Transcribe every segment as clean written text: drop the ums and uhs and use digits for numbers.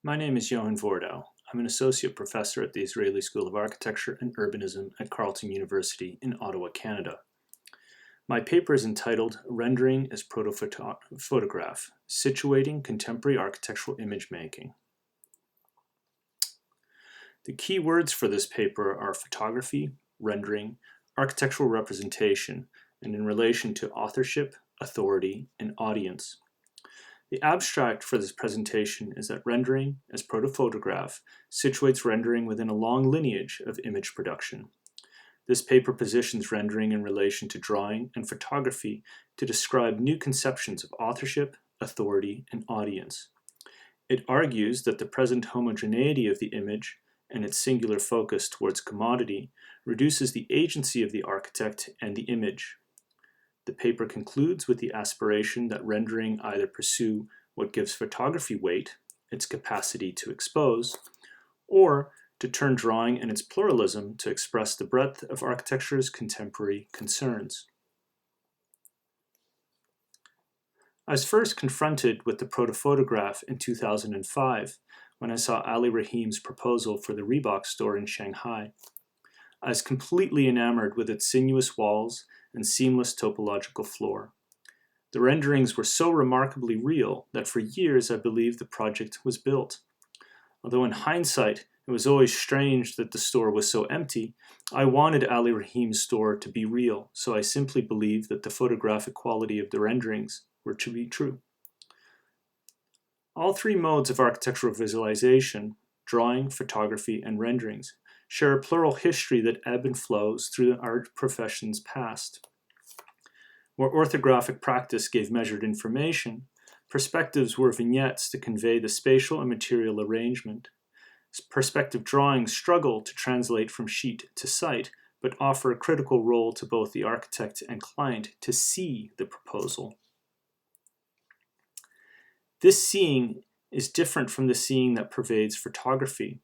My name is Johan Voordouw. I'm an associate professor at the Israeli School of Architecture and Urbanism at Carleton University in Ottawa, Canada. My paper is entitled Rendering as Proto-Photograph, Situating Contemporary Architectural Image Making. The key words for this paper are photography, rendering, architectural representation, and in relation to authorship, authority, and audience. The abstract for this presentation is that rendering, as proto-photograph, situates rendering within a long lineage of image production. This paper positions rendering in relation to drawing and photography to describe new conceptions of authorship, authority, and audience. It argues that the present homogeneity of the image and its singular focus towards commodity reduces the agency of the architect and the image. The paper concludes with the aspiration that rendering either pursue what gives photography weight, its capacity to expose, or to turn drawing and its pluralism to express the breadth of architecture's contemporary concerns. I was first confronted with the proto-photograph in 2005 when I saw Ali Rahim's proposal for the Reebok store in Shanghai. I was completely enamored with its sinuous walls and seamless topological floor. The renderings were so remarkably real that for years I believed the project was built. Although in hindsight it was always strange that the store was so empty, I wanted Ali Rahim's store to be real, so I simply believed that the photographic quality of the renderings were to be true. All three modes of architectural visualization, drawing, photography, and renderings, share a plural history that ebb and flows through the art profession's past. Where orthographic practice gave measured information, perspectives were vignettes to convey the spatial and material arrangement. Perspective drawings struggle to translate from sheet to site, but offer a critical role to both the architect and client to see the proposal. This seeing is different from the seeing that pervades photography.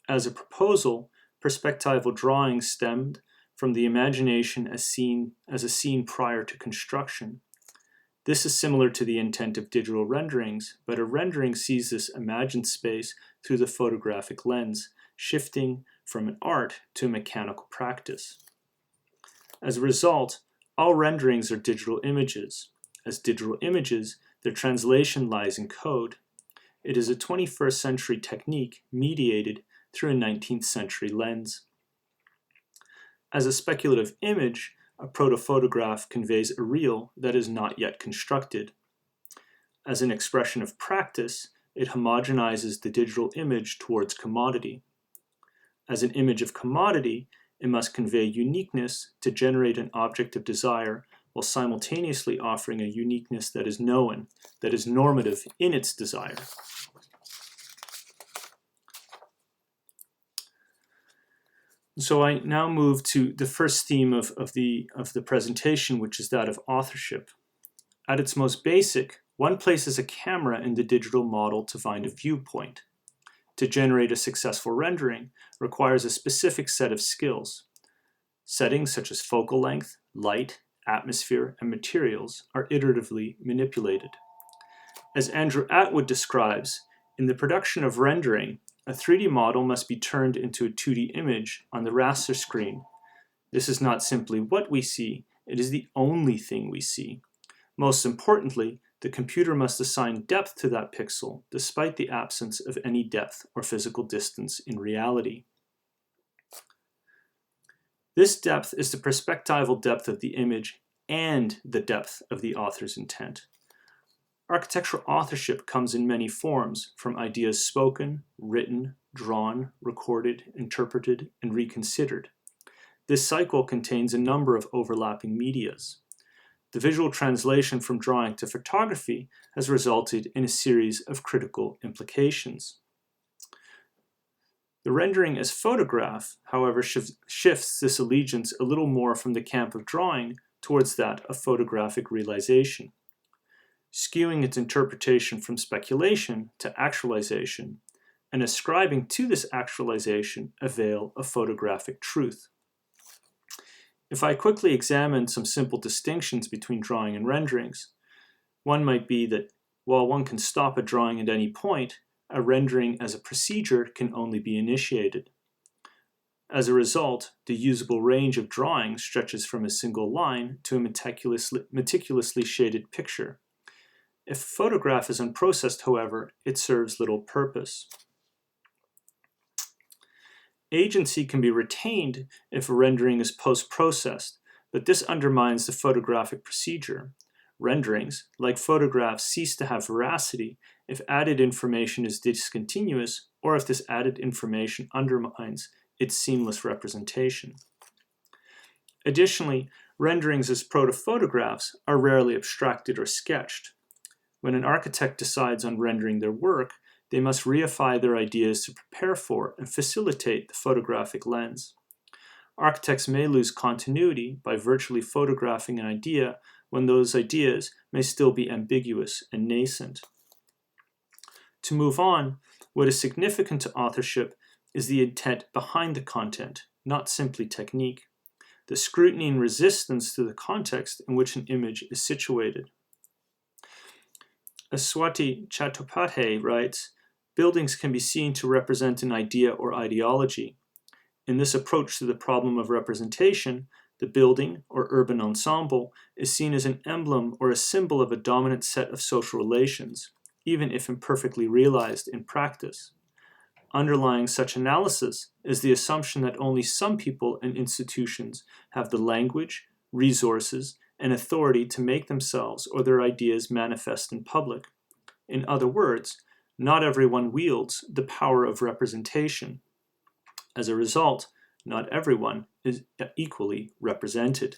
As a proposal, perspectival drawings stemmed from the imagination as a scene prior to construction. This is similar to the intent of digital renderings, but a rendering sees this imagined space through the photographic lens, shifting from an art to a mechanical practice. As a result, all renderings are digital images. As digital images, their translation lies in code. It is a 21st century technique mediated through a 19th century lens. As a speculative image, a proto-photograph conveys a real that is not yet constructed. As an expression of practice, it homogenizes the digital image towards commodity. As an image of commodity, it must convey uniqueness to generate an object of desire while simultaneously offering a uniqueness that is known, that is normative in its desire. So I now move to the first theme of the presentation, which is that of authorship. At its most basic, one places a camera in the digital model to find a viewpoint. To generate a successful rendering requires a specific set of skills. Settings such as focal length, light, atmosphere, and materials are iteratively manipulated. As Andrew Atwood describes, in the production of rendering, a 3D model must be turned into a 2D image on the raster screen. This is not simply what we see, it is the only thing we see. Most importantly, the computer must assign depth to that pixel, despite the absence of any depth or physical distance in reality. This depth is the perspectival depth of the image and the depth of the author's intent. Architectural authorship comes in many forms, from ideas spoken, written, drawn, recorded, interpreted, and reconsidered. This cycle contains a number of overlapping medias. The visual translation from drawing to photography has resulted in a series of critical implications. The rendering as photograph, however, shifts this allegiance a little more from the camp of drawing towards that of photographic realization, skewing its interpretation from speculation to actualization, and ascribing to this actualization a veil of photographic truth. If I quickly examine some simple distinctions between drawing and renderings, one might be that while one can stop a drawing at any point, a rendering as a procedure can only be initiated. As a result, the usable range of drawing stretches from a single line to a meticulously shaded picture. If a photograph is unprocessed, however, it serves little purpose. Agency can be retained if a rendering is post-processed, but this undermines the photographic procedure. Renderings, like photographs, cease to have veracity if added information is discontinuous or if this added information undermines its seamless representation. Additionally, renderings as proto-photographs are rarely abstracted or sketched. When an architect decides on rendering their work, they must reify their ideas to prepare for and facilitate the photographic lens. Architects may lose continuity by virtually photographing an idea when those ideas may still be ambiguous and nascent. To move on, what is significant to authorship is the intent behind the content, not simply technique. The scrutiny and resistance to the context in which an image is situated. As Swati Chattopadhyay writes, buildings can be seen to represent an idea or ideology. In this approach to the problem of representation, the building or urban ensemble is seen as an emblem or a symbol of a dominant set of social relations, even if imperfectly realized in practice. Underlying such analysis is the assumption that only some people and institutions have the language, resources, and authority to make themselves or their ideas manifest in public. In other words, not everyone wields the power of representation. As a result, not everyone is equally represented.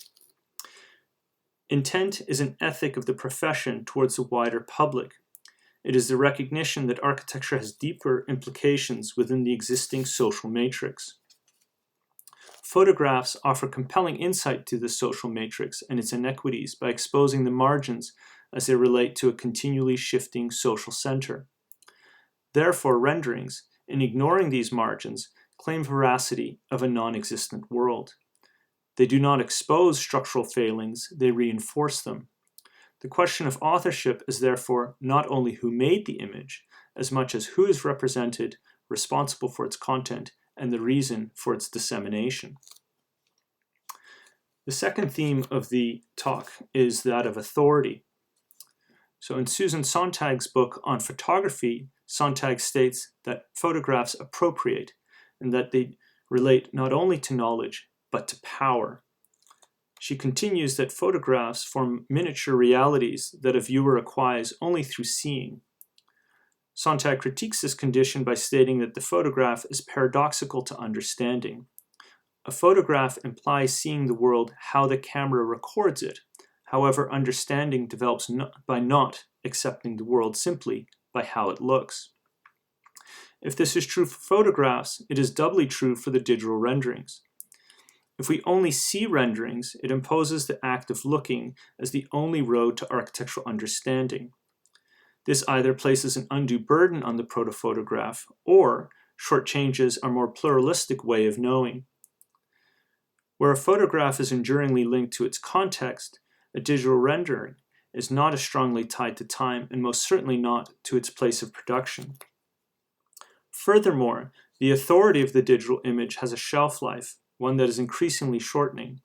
Intent is an ethic of the profession towards the wider public. It is the recognition that architecture has deeper implications within the existing social matrix. Photographs offer compelling insight to this social matrix and its inequities by exposing the margins as they relate to a continually shifting social center. Therefore, renderings, in ignoring these margins, claim veracity of a non-existent world. They do not expose structural failings, they reinforce them. The question of authorship is therefore not only who made the image, as much as who is represented, responsible for its content, and the reason for its dissemination. The second theme of the talk is that of authority. So in Susan Sontag's book on photography, Sontag states that photographs appropriate and that they relate not only to knowledge, but to power. She continues that photographs form miniature realities that a viewer acquires only through seeing. Sontag critiques this condition by stating that the photograph is paradoxical to understanding. A photograph implies seeing the world how the camera records it. However, understanding develops by not accepting the world simply by how it looks. If this is true for photographs, it is doubly true for the digital renderings. If we only see renderings, it imposes the act of looking as the only road to architectural understanding. This either places an undue burden on the proto-photograph or shortchanges a more pluralistic way of knowing. Where a photograph is enduringly linked to its context, a digital rendering is not as strongly tied to time and most certainly not to its place of production. Furthermore, the authority of the digital image has a shelf life, one that is increasingly shortening.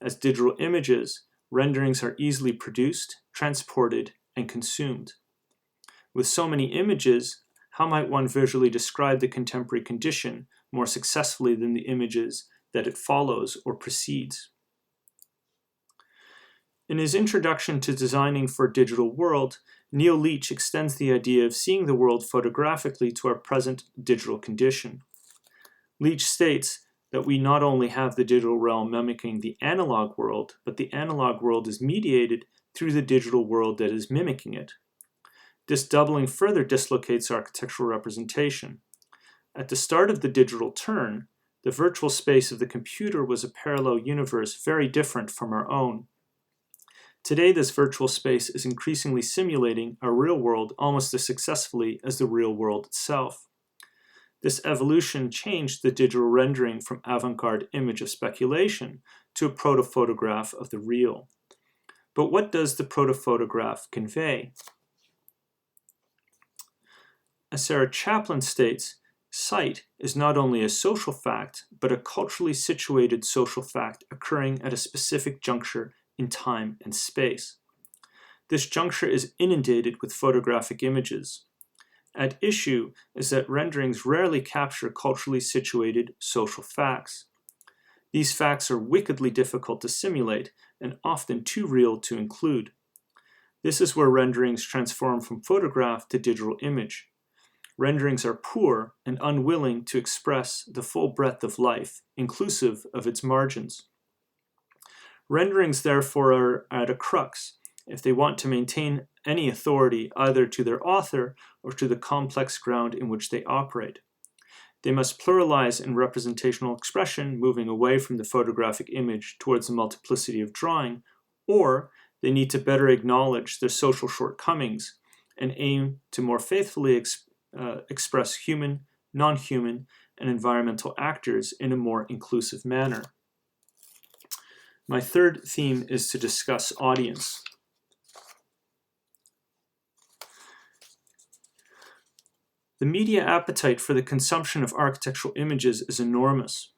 As digital images, renderings are easily produced, transported, and consumed. With so many images, how might one visually describe the contemporary condition more successfully than the images that it follows or precedes? In his introduction to Designing for a Digital World, Neil Leach extends the idea of seeing the world photographically to our present digital condition. Leach states that we not only have the digital realm mimicking the analog world, but the analog world is mediated through the digital world that is mimicking it. This doubling further dislocates architectural representation. At the start of the digital turn, the virtual space of the computer was a parallel universe very different from our own. Today, this virtual space is increasingly simulating a real world almost as successfully as the real world itself. This evolution changed the digital rendering from avant-garde image of speculation to a proto-photograph of the real. But what does the proto-photograph convey? As Sarah Chaplin states, sight is not only a social fact, but a culturally situated social fact occurring at a specific juncture in time and space. This juncture is inundated with photographic images. At issue is that renderings rarely capture culturally situated social facts. These facts are wickedly difficult to simulate and often too real to include. This is where renderings transform from photograph to digital image. Renderings are poor and unwilling to express the full breadth of life, inclusive of its margins. Renderings, therefore, are at a crux if they want to maintain any authority either to their author or to the complex ground in which they operate. They must pluralize in representational expression, moving away from the photographic image towards the multiplicity of drawing, or they need to better acknowledge their social shortcomings and aim to more faithfully express human, non-human, and environmental actors in a more inclusive manner. My third theme is to discuss audience. The media appetite for the consumption of architectural images is enormous.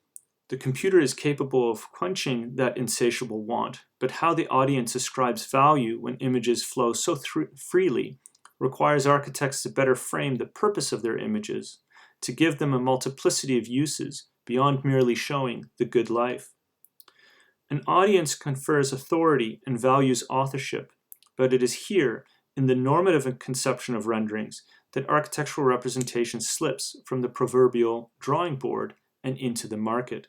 The computer is capable of quenching that insatiable want, but how the audience ascribes value when images flow so freely requires architects to better frame the purpose of their images, to give them a multiplicity of uses beyond merely showing the good life. An audience confers authority and values authorship, but it is here, in the normative conception of renderings, that architectural representation slips from the proverbial drawing board and into the market.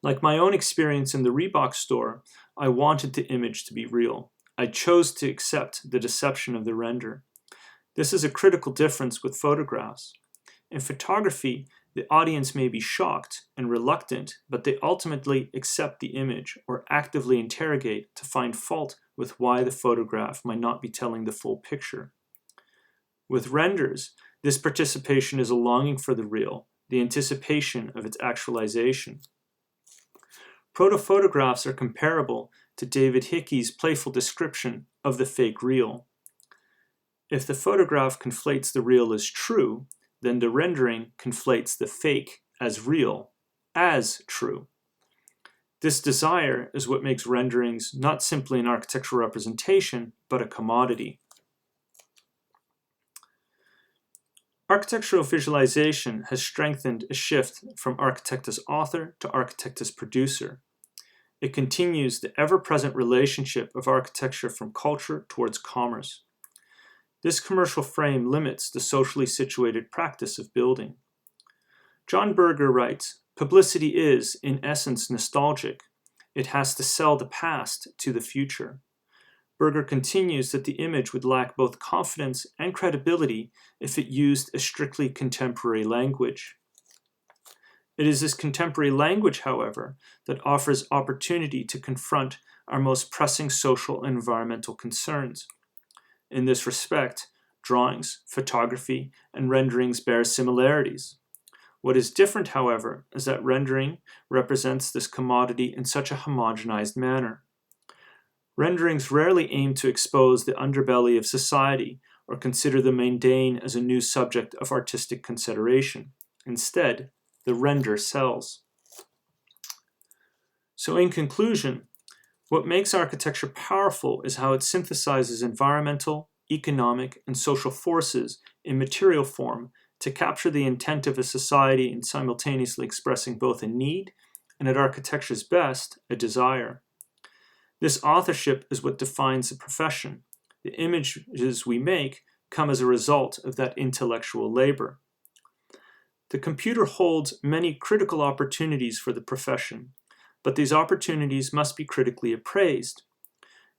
Like my own experience in the Reebok store, I wanted the image to be real. I chose to accept the deception of the render. This is a critical difference with photographs. In photography, the audience may be shocked and reluctant, but they ultimately accept the image or actively interrogate to find fault with why the photograph might not be telling the full picture. With renders, this participation is a longing for the real, the anticipation of its actualization. Proto-photographs are comparable to David Hickey's playful description of the fake real. If the photograph conflates the real as true, then the rendering conflates the fake as real, as true. This desire is what makes renderings not simply an architectural representation, but a commodity. Architectural visualization has strengthened a shift from architect as author to architect as producer. It continues the ever-present relationship of architecture from culture towards commerce. This commercial frame limits the socially situated practice of building. John Berger writes, "Publicity is, in essence, nostalgic. It has to sell the past to the future." Berger continues that the image would lack both confidence and credibility if it used a strictly contemporary language. It is this contemporary language, however, that offers opportunity to confront our most pressing social and environmental concerns. In this respect, drawings, photography, and renderings bear similarities. What is different, however, is that rendering represents this commodity in such a homogenized manner. Renderings rarely aim to expose the underbelly of society or consider the mundane as a new subject of artistic consideration. Instead, the render sells. So in conclusion, what makes architecture powerful is how it synthesizes environmental, economic, and social forces in material form to capture the intent of a society and simultaneously expressing both a need and, at architecture's best, a desire. This authorship is what defines the profession. The images we make come as a result of that intellectual labor. The computer holds many critical opportunities for the profession, but these opportunities must be critically appraised.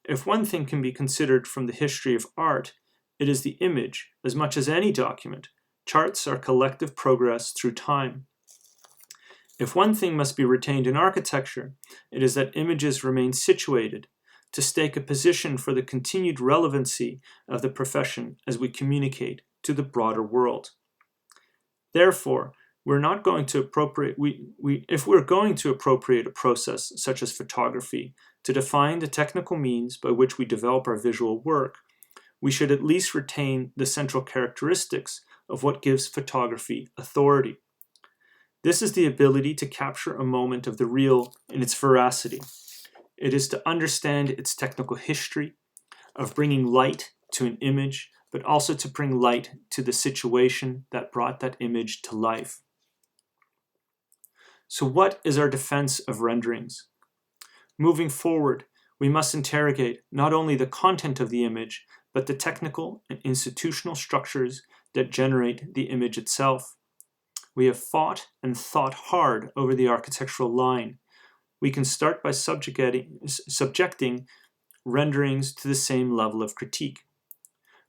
If one thing can be considered from the history of art, it is the image, as much as any document, charts our collective progress through time. If one thing must be retained in architecture, it is that images remain situated to stake a position for the continued relevancy of the profession as we communicate to the broader world. Therefore, if we're going to appropriate a process such as photography to define the technical means by which we develop our visual work, we should at least retain the central characteristics of what gives photography authority. This is the ability to capture a moment of the real in its veracity. It is to understand its technical history of bringing light to an image, but also to bring light to the situation that brought that image to life. So what is our defense of renderings? Moving forward, we must interrogate not only the content of the image, but the technical and institutional structures that generate the image itself. We have fought and thought hard over the architectural line. We can start by subjecting renderings to the same level of critique.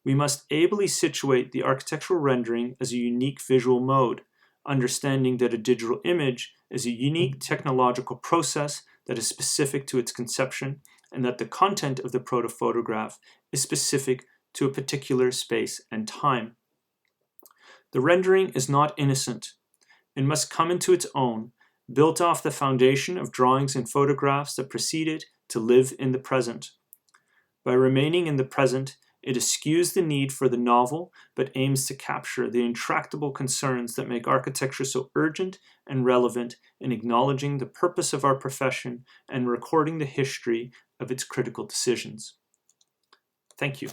We must ably situate the architectural rendering as a unique visual mode, understanding that a digital image is a unique technological process that is specific to its conception, and that the content of the proto-photograph is specific to a particular space and time. The rendering is not innocent. It must come into its own, built off the foundation of drawings and photographs that precede it to live in the present. By remaining in the present, it eschews the need for the novel, but aims to capture the intractable concerns that make architecture so urgent and relevant in acknowledging the purpose of our profession and recording the history of its critical decisions. Thank you.